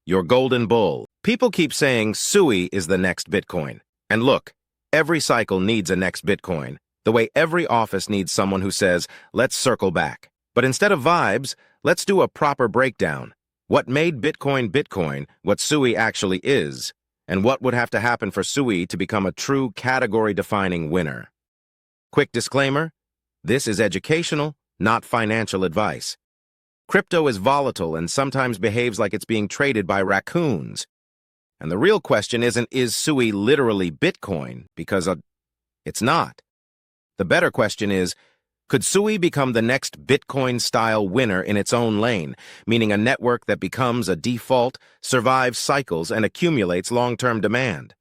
Your golden bull. People keep saying SUI is the next Bitcoin. And look, every cycle needs a next Bitcoin, the way every office needs someone who says, let's circle back. But instead of vibes, let's do a proper breakdown. What made Bitcoin Bitcoin, what SUI actually is, and what would have to happen for SUI to become a true category-defining winner. Quick disclaimer, this is educational, not financial advice. Crypto is volatile and sometimes behaves like it's being traded by raccoons. And the real question isn't, is SUI literally Bitcoin? Because it's not. The better question is, could SUI become the next Bitcoin-style winner in its own lane, meaning a network that becomes a default, survives cycles, and accumulates long-term demand?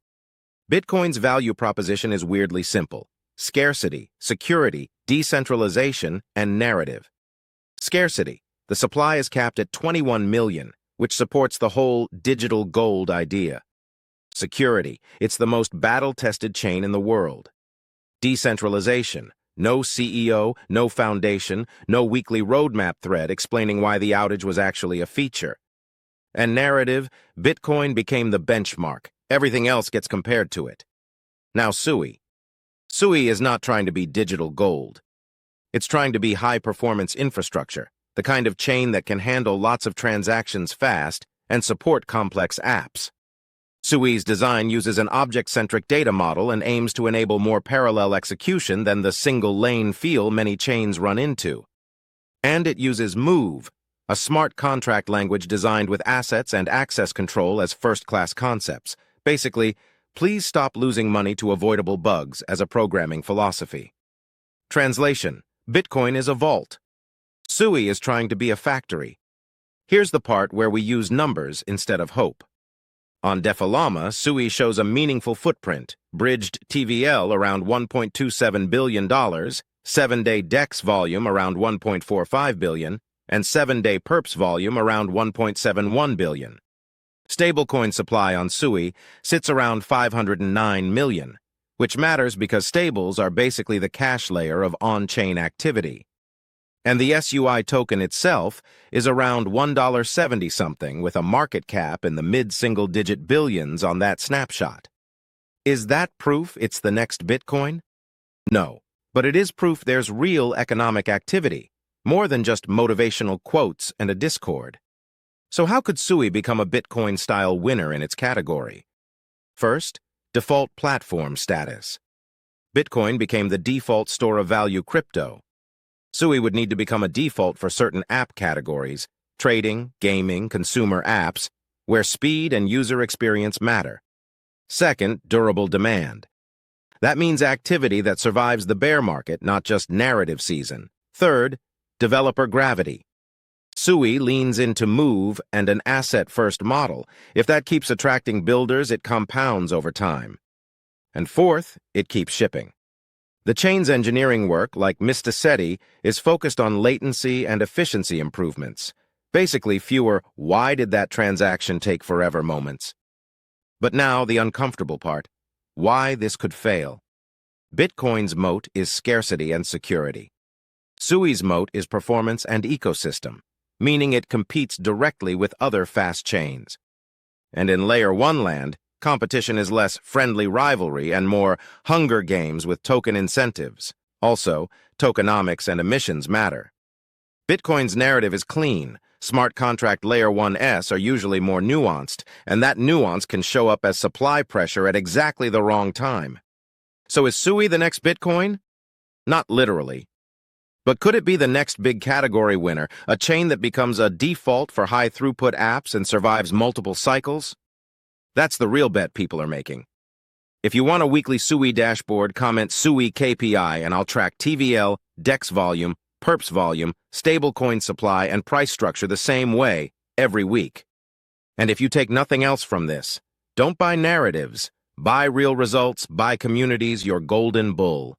Bitcoin's value proposition is weirdly simple: scarcity, security, decentralization, and narrative. Scarcity. The supply is capped at 21 million, which supports the whole digital gold idea. Security. It's the most battle-tested chain in the world. Decentralization. No CEO, no foundation, no weekly roadmap thread explaining why the outage was actually a feature. And narrative. Bitcoin became the benchmark. Everything else gets compared to it. Now SUI. SUI is not trying to be digital gold. It's trying to be high-performance infrastructure, the kind of chain that can handle lots of transactions fast and support complex apps. SUI's design uses an object-centric data model and aims to enable more parallel execution than the single-lane feel many chains run into. And it uses Move, a smart contract language designed with assets and access control as first-class concepts. Basically, please stop losing money to avoidable bugs as a programming philosophy. Translation: Bitcoin is a vault. SUI is trying to be a factory. Here's the part where we use numbers instead of hope. On Defalama, SUI shows a meaningful footprint: bridged TVL around $1.27 billion, 7-day DEX volume around $1.45 billion, and 7-day perps volume around $1.71 billion. Stablecoin supply on SUI sits around 509 million, which matters because stables are basically the cash layer of on-chain activity. And the SUI token itself is around $1.70-something with a market cap in the mid-single-digit billions on that snapshot. Is that proof it's the next Bitcoin? No, but it is proof there's real economic activity, more than just motivational quotes and a Discord. So how could SUI become a Bitcoin-style winner in its category? First, default platform status. Bitcoin became the default store of value crypto. SUI would need to become a default for certain app categories: trading, gaming, consumer apps, where speed and user experience matter. Second, durable demand. That means activity that survives the bear market, not just narrative season. Third, developer gravity. SUI leans into Move and an asset-first model. If that keeps attracting builders, it compounds over time. And fourth, it keeps shipping. The chain's engineering work, like Mysticeti, is focused on latency and efficiency improvements. Basically, fewer "why did that transaction take forever" moments. But now, the uncomfortable part: why this could fail. Bitcoin's moat is scarcity and security. SUI's moat is performance and ecosystem, meaning it competes directly with other fast chains. And in Layer 1 land, competition is less friendly rivalry and more Hunger Games with token incentives. Also, tokenomics and emissions matter. Bitcoin's narrative is clean. Smart contract Layer 1s are usually more nuanced, and that nuance can show up as supply pressure at exactly the wrong time. So is SUI the next Bitcoin? Not literally. But could it be the next big category winner, a chain that becomes a default for high-throughput apps and survives multiple cycles? That's the real bet people are making. If you want a weekly SUI dashboard, comment SUI KPI and I'll track TVL, DEX volume, perps volume, stablecoin supply, and price structure the same way every week. And if you take nothing else from this, don't buy narratives. Buy real results, buy communities, your golden bull.